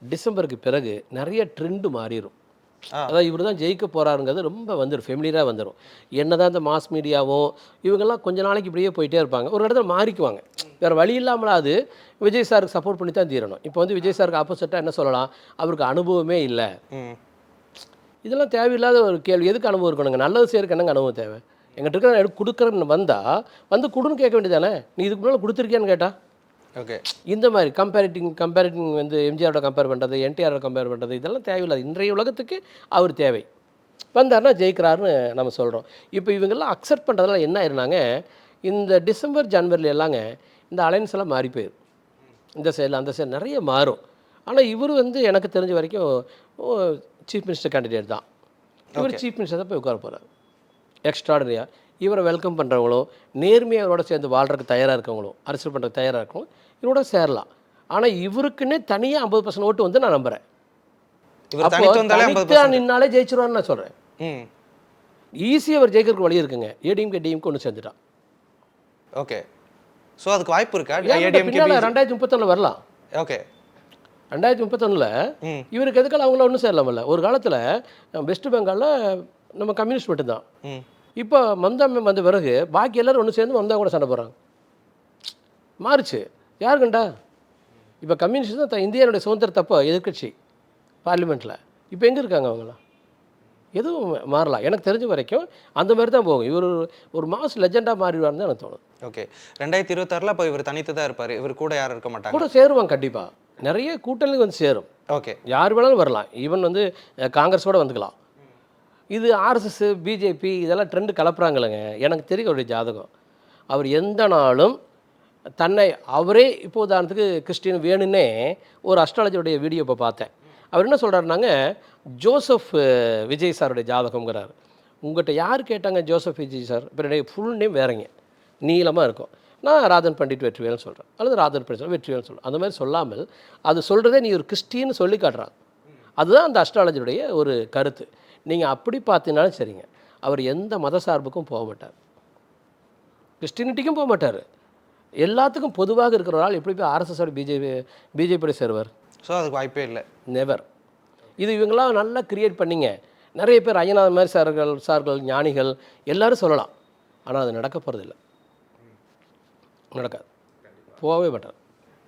டிசம்பருக்கு பிறகு நிறைய ட்ரெண்டு மாறிடும். அதாவது இவர் தான் ஜெயிக்க போகிறாருங்கிறது ரொம்ப வந்துடும், ஃபெமிலியராக வந்துடும். என்ன தான் இந்த மாஸ் மீடியாவும் இவங்கெல்லாம் கொஞ்ச நாளைக்கு இப்படியே போயிட்டே இருப்பாங்க, ஒரு இடத்துல மாறிக்குவாங்க. வேறு வழி இல்லாமலாவது விஜய் சாருக்கு சப்போர்ட் பண்ணி தான் தீரணும். இப்போ வந்து விஜய் சாருக்கு ஆப்போசிட்டாக என்ன சொல்லலாம், அவருக்கு அனுபவமே இல்லை. இதெல்லாம் தேவையில்லாத ஒரு கேள்வி. எதுக்கு அனுபவம் இருக்கணுங்க? நல்லது செய்யறதுக்கு என்னங்க அனுபவம் தேவை? எங்கிட்ட இருக்கிற எடுத்து கொடுக்குறேன்னு வந்தால் வந்து கொடுன்னு கேட்க வேண்டியதானே. நீ இதுக்கு முன்னால் கொடுத்துருக்கியான்னு கேட்டால் ஓகே. இந்த மாதிரி கம்பேரிட்டிங் வந்து எம்ஜிஆரோட கம்பேர் பண்ணுறது, என்டிஆரோட கம்பேர் பண்ணுறது, இதெல்லாம் தேவையில்லாது. இன்றைய உலகத்துக்கு அவர் தேவை. வந்தார்னா ஜெயிக்கிறாருன்னு நம்ம சொல்கிறோம். இப்போ இவங்கெல்லாம் அக்செப்ட் பண்ணுறதுலாம் என்ன ஆயிருந்தாங்க, இந்த டிசம்பர் ஜனவரில எல்லாங்க இந்த அலைன்ஸ் எல்லாம் மாறி போயிடும். இந்த சைடில் அந்த சைடு நிறைய மாறும். ஆனால் இவர் வந்து எனக்கு தெரிஞ்ச வரைக்கும் சீஃப் மினிஸ்டர் கேண்டிடேட் தான். இவர் சீஃப் மினிஸ்டர் தான் போய் உட்கார போகிறார். எக்ஸ்ட்ராடனரியாக இவரை வெல்கம் பண்ணுறவங்களும், நேர்மையாக இவரோட சேர்ந்து வாழ்றதுக்கு தயாராக இருக்கவங்களும், அரசியல் பண்ணுறதுக்கு தயாராக இருக்கவங்களும் இவரோட சேரலாம். ஆனால் இவருக்குன்னே தனியாக 50% ஓட்டு வந்து நான் நம்புகிறேன். நின்னாலே ஜெயிச்சிருவான்னு நான் சொல்கிறேன். ஈஸியாக அவர் ஜெயிக்கிறதுக்கு வழி இருக்குங்க. ஏடிஎம்கே டிஎம்கே ஒன்று சேர்ந்துட்டான். ஓகே. ஸோ அதுக்கு வாய்ப்பு இருக்கா? 2031 வரலாம். ஓகே. 2031 இவருக்கு எதுக்கால அவங்கள ஒன்றும் சேரலாமல்ல. ஒரு காலத்தில் வெஸ்ட் பெங்காலில் நம்ம கம்யூனிஸ்ட் மட்டும்தான். இப்போ மம்தா வந்த பிறகு பாக்கி எல்லோரும் ஒன்று சேர்ந்து மம்தா கூட சண்டை போடுறாங்க. மாறுச்சு. யார் கண்டா? இப்போ கம்யூனிஸ்ட் தான் இந்தியாவுடைய சுதந்திர தப்போ எதிர்கட்சி பார்லிமெண்ட்டில். இப்போ எங்கே இருக்காங்க அவங்களாம்? எதுவும் மாறலாம். எனக்கு தெரிஞ்ச வரைக்கும் அந்த மாதிரி தான் போகும். இவர் ஒரு மாஸ் லெஜெண்டாக மாறிடுவார்னு தான் எனக்கு தோணும். ஓகே. 2026 அப்போ இவர் தனித்து தான் இருப்பார். இவர் கூட யாரும் இருக்க மாட்டாங்க. கூட சேருவாங்க கண்டிப்பாக. நிறைய கூட்டணி வந்து சேரும். ஓகே. யார் வேணாலும் வரலாம். ஈவன் வந்து காங்கிரஸோடு வந்துக்கலாம். இது ஆர்எஸ்எஸ், பிஜேபி இதெல்லாம் ட்ரெண்டு கலப்புறாங்களேங்க. எனக்கு தெரியும் அவருடைய ஜாதகம். அவர் எந்த நாளும் தன்னை அவரே, இப்போ உதாரணத்துக்கு கிறிஸ்டின் வேணுன்னே ஒரு அஸ்ட்ராலஜியோடைய வீடியோ இப்போ பார்த்தேன். அவர் என்ன சொல்கிறாருனாங்க, ஜோசப் விஜய் சாருடைய ஜாதகங்கிறார். உங்கள்கிட்ட யார் கேட்டாங்க ஜோசப் விஜய் சார்? இப்போ என்னுடைய ஃபுல் நேம் வேறங்க, நீளமாக இருக்கும். நான் ராதன் பண்டிட் வெற்றிவேல்னு சொல்கிறேன், அல்லது ராதன் பண்டிட் வெற்றிவேல்னு சொல்கிறேன். அந்த மாதிரி சொல்லாமல் அது சொல்கிறதே நீ ஒரு கிறிஸ்டின்னு சொல்லி காட்டுறான். அதுதான் அந்த அஸ்ட்ராலஜியுடைய ஒரு கருத்து. நீங்கள் அப்படி பார்த்தீங்கன்னாலும் சரிங்க, அவர் எந்த மத சார்புக்கும் போக மாட்டார், கிறிஸ்டினிட்டிக்கும் போக மாட்டார். எல்லாத்துக்கும் பொதுவாக இருக்கிற ஆள் எப்படி போய் ஆர்எஸ்எஸோட பிஜேபியோட சேருவார்? ஸோ அதுக்கு வாய்ப்பே இல்லை. நெவர். இது இவங்களாம் நல்லா கிரியேட் பண்ணிங்க. நிறைய பேர் ஐயனார் மாதிரி சார்கள் ஞானிகள் எல்லோரும் சொல்லலாம். ஆனால் அது நடக்க போகிறதில்ல, நடக்காது, போகவே மாட்டார்.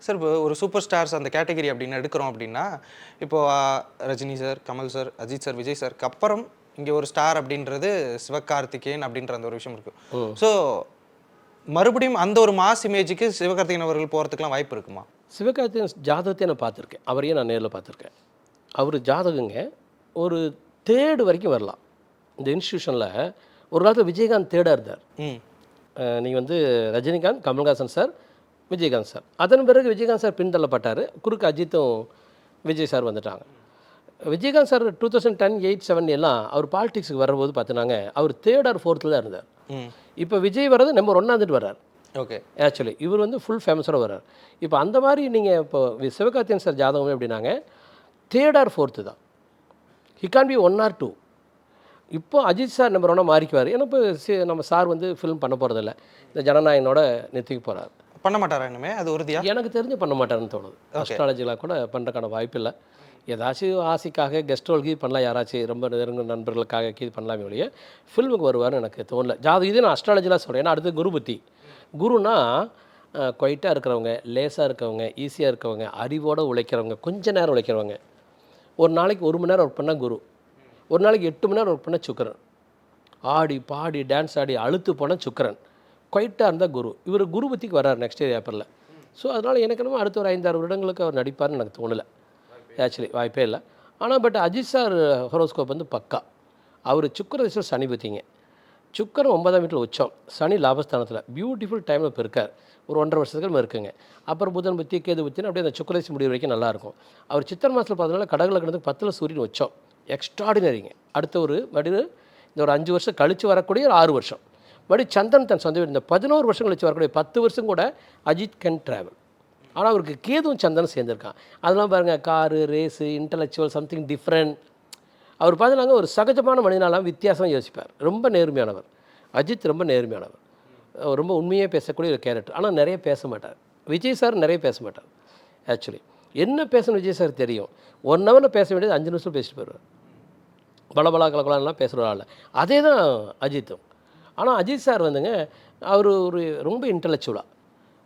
சார் இப்போ ஒரு சூப்பர் ஸ்டார்ஸ் அந்த கேட்டகரி அப்படின்னு எடுக்கிறோம் அப்படின்னா, இப்போது Rajini sir, Kamal sir, Ajith sir, Vijay சாருக்கு அப்புறம் இங்கே ஒரு ஸ்டார் அப்படின்றது சிவகார்த்திகேயன் அப்படின்ற அந்த ஒரு விஷயம் இருக்குது. ஸோ மறுபடியும் அந்த ஒரு மாஸ் இமேஜுக்கு சிவகார்த்திகேயன் அவர்கள் போகிறதுக்குலாம் வாய்ப்பு இருக்குமா? சிவகார்த்திகேயன் ஜாதகத்தை நான் பார்த்துருக்கேன், அவரையே நான் நேரில் பார்த்துருக்கேன். அவர் ஜாதகங்க ஒரு தேர்டு வரைக்கும் வரலாம். இந்த இன்ஸ்டியூஷனில் ஒரு காலத்தில் விஜயகாந்த் தேர்டாக இருந்தார். நீங்கள் வந்து ரஜினிகாந்த், கமல்ஹாசன் சார், விஜயகாந்த் சார். அதன் பிறகு விஜயகாந்த் சார் பின்தள்ளப்பட்டார். குறுக்கு அஜித்தும் விஜய் சார் வந்துட்டாங்க. விஜயகாந்த் சார் 2010, 8, 7 எல்லாம் அவர் பாலிடிக்ஸுக்கு வரும்போது பார்த்தினாங்க அவர் 3rd or 4th தான் இருந்தார். இப்போ விஜய் வர்றது நம்பர் 1 வந்துட்டு வர்றார். ஓகே. ஆக்சுவலி இவர் வந்து ஃபுல் ஃபேமஸோட வர்றார். இப்போ அந்த மாதிரி நீங்கள் இப்போ சிவகார்த்திகேயன் சார் ஜாதகம் எப்படின்னாங்க 3rd or 4th தான். He can be 1 or 2. இப்போ அஜித் சார் நம்பர் 1 மாறிக்குவார். ஏன்னா இப்போ நம்ம சார் வந்து ஃபிலிம் பண்ண போகிறதில்ல, இந்த ஜனநாயகனோட நிறுத்திக்கு போகிறார். பண்ண மாட்டாரா இனிமே? அது உறுதியா? எனக்கு தெரிஞ்சு பண்ண மாட்டாருன்னு தோணுது. அஸ்ட்ராலஜிலாம் கூட பண்ணுறதுக்கான வாய்ப்பு இல்லை. ஏதாச்சும் ஆசைக்காக கெஸ்ட் ரோல்கி பண்ணலாம், யாராச்சும் ரொம்ப நெருங்கிய நண்பர்களுக்காக கீது பண்ணலாமே ஒழிய ஃபில்முக்கு வருவார்னு எனக்கு தோணல. இது நான் அஸ்ட்ராலஜிலாம் சொல்கிறேன். ஏன்னா அடுத்து குரு பற்றி. குருனா குவைட்டாக இருக்கிறவங்க, லேசாக இருக்கவங்க, ஈஸியாக இருக்கவங்க, அறிவோடு உழைக்கிறவங்க, கொஞ்ச நேரம் உழைக்கிறவங்க. ஒரு நாளைக்கு 1 மணி நேரம் ஒர்க் பண்ணால் குரு, ஒரு நாளைக்கு 8 மணி நேரம் ஒர்க் பண்ணால் சுக்கிரன். ஆடி பாடி டான்ஸ் ஆடி அழுத்து போனால் சுக்கிரன். குவைட்டாக இருந்தால் குரு. இவர் குரு பற்றிக்கு வர்றார் நெக்ஸ்ட் இயர் ஏப்ரலில். ஸோ அதனால் எனக்கு என்னமோ அடுத்த ஒரு 5-6 வருடங்களுக்கு அவர் நடிப்பார்னு எனக்கு தோணலை. ஆக்சுவலி வாய்ப்பே இல்லை. ஆனால் பட் அஜித் சார் ஹொரோஸ்கோப் வந்து பக்கா. அவர் சுக்கிர திசை சனி பற்றிங்க. சுக்கிரன் 9ஆம் வீட்டில் உச்சம், சனி லாபஸ்தானத்தில் பியூட்டிஃபுல் டைமில் இப்போ இருக்கார். ஒரு 1.5 வருஷத்துக்கு இருக்குங்க. அப்புறம் புதன் பற்றி கேது பற்றினா அப்படியே அந்த சுக்கிர திசை முடிவு வரைக்கும் நல்லாயிருக்கும். அவர் சித்திரை மாதத்தில் பார்த்ததுனால கடகுல கிடந்து 10ல் சூரியன் உச்சம். எக்ஸ்ட்ராடினரிங்க. அடுத்த ஒரு மறுபடியும் இந்த ஒரு 5 வருஷம் கழித்து வரக்கூடிய ஒரு 6 வருஷம் மறுபடியும் சந்திரன் தன் சொந்த வீடு இந்த 11 வருஷம் கழித்து வரக்கூடிய 10 வருஷம் கூட அஜித் கேன் ட்ராவல். ஆனால் அவருக்கு கேதுவும் சந்திரனும் சேர்ந்துருக்கான். அதெல்லாம் பாருங்கள், car race intellectual something different. அவர் பார்த்தீங்கன்னா ஒரு சகஜமான மனிதனாலாம் வித்தியாசமாக யோசிப்பார். ரொம்ப நேர்மையானவர். அஜித் ரொம்ப நேர்மையானவர், ரொம்ப உண்மையாக பேசக்கூடிய ஒரு கேரக்டர். ஆனால் நிறைய பேச மாட்டார். விஜய் சார் நிறைய பேச மாட்டார். ஆக்சுவலி என்ன பேசணும் விஜய் சார் தெரியும். 1 ஹவரில் பேச வேண்டியது 5 நிமிஷம் பேசிட்டு போயிடுவார். பலபலா கலகலான்லாம் பேசுகிற ஆள். அதே தான் அஜித்தும். ஆனால் அஜித் சார் வந்துங்க அவர் ஒரு ரொம்ப இன்டலெக்சுவலாக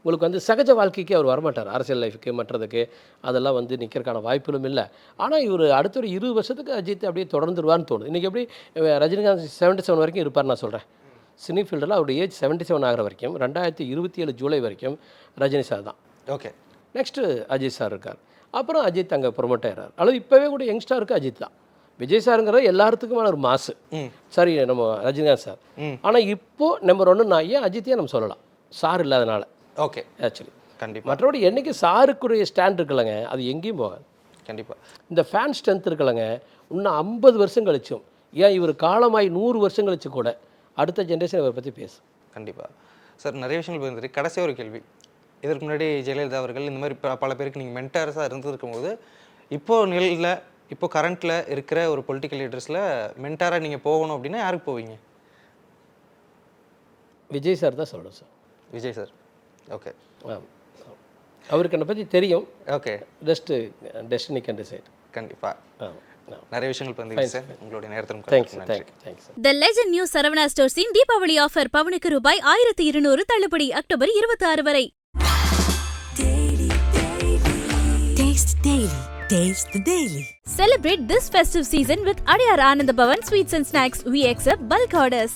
உங்களுக்கு வந்து சகஜ வாழ்க்கைக்கு அவர் வரமாட்டார். அரசியல் லைஃபுக்கு மற்றதுக்கு அதெல்லாம் வந்து நிற்கிறதுக்கான வாய்ப்புகளும் இல்லை. ஆனால் இவர் அடுத்த ஒரு 20 வருஷத்துக்கு அஜித் அப்படியே தொடர்ந்துருவான்னு தோணுது. இன்றைக்கி எப்படி ரஜினிகாந்த் 77 வரைக்கும் இருப்பார் நான் சொல்கிறேன். சினி ஃபீல்டில் அவருடைய ஏஜ் 77 ஆகிற வரைக்கும் 2027 ஜூலை வரைக்கும் ரஜினி சார் தான். ஓகே. நெக்ஸ்ட்டு அஜித் சார் இருக்கார். அப்புறம் அஜித் அங்கே ப்ரொமோட் ஆகிறார். அல்லது இப்போவே கூட யங்ஸ்டாருக்கு அஜித் தான். விஜய் சாருங்கிற எல்லாத்துக்குமான ஒரு மாசு. சரி நம்ம ரஜினிகாந்த் சார். ஆனால் இப்போது நம்பர் 1 நான் ஏன் அஜித்தையே நம்ம சொல்லலாம், சார் இல்லாதனால. ஓகே. ஆக்சுவலி கண்டிப்பாக. மற்றபடி என்றைக்கு சாருக்குரிய ஸ்டாண்ட் இருக்கலைங்க அது எங்கேயும் போகாது. கண்டிப்பாக. இந்த ஃபேன் ஸ்ட்ரென்த் இருக்கலைங்க இன்னும் 50 வருஷம் கழிச்சும், ஏன் இவர் காலமாய் 100 வருஷம் கழிச்சு கூட அடுத்த ஜென்ரேஷன் இவரை பற்றி பேசும். கண்டிப்பாக சார். நிறைய விஷயங்கள் இருந்துட்டு கடைசி ஒரு கேள்வி. இதற்கு முன்னாடி ஜெயலலிதா அவர்கள் இந்த மாதிரி பல பேருக்கு நீங்கள் மென்டார்ஸாக இருந்திருக்கும் போது இப்போது நிலையில் இப்போ கரண்ட்டில் இருக்கிற ஒரு பொலிட்டிக்கல் லீடர்ஸில் மென்டாராக நீங்கள் போகணும் அப்படின்னா யாருக்கு போவீங்க? விஜய் சார் தான் சொல்லணும் சார். விஜய் சார். ஓகே. அவருக்கு என்னை பற்றி தெரியும். ஓகே. Destiny can decide. கண்டிப்பாக. நிறைய விஷயங்கள் பண்ணீங்க சார். உங்களுடைய நேரத்திற்கு thanks. The legend new Saravana ஸ்டோர்ஸின் தீபாவளி ஆஃபர் பவுனுக்கு ரூபாய் 1200 தள்ளுபடி அக்டோபர் 26 வரை. Taste the Daily. Celebrate this festive season with Adiyar Anand Bhavan Sweets and Snacks. We accept bulk orders.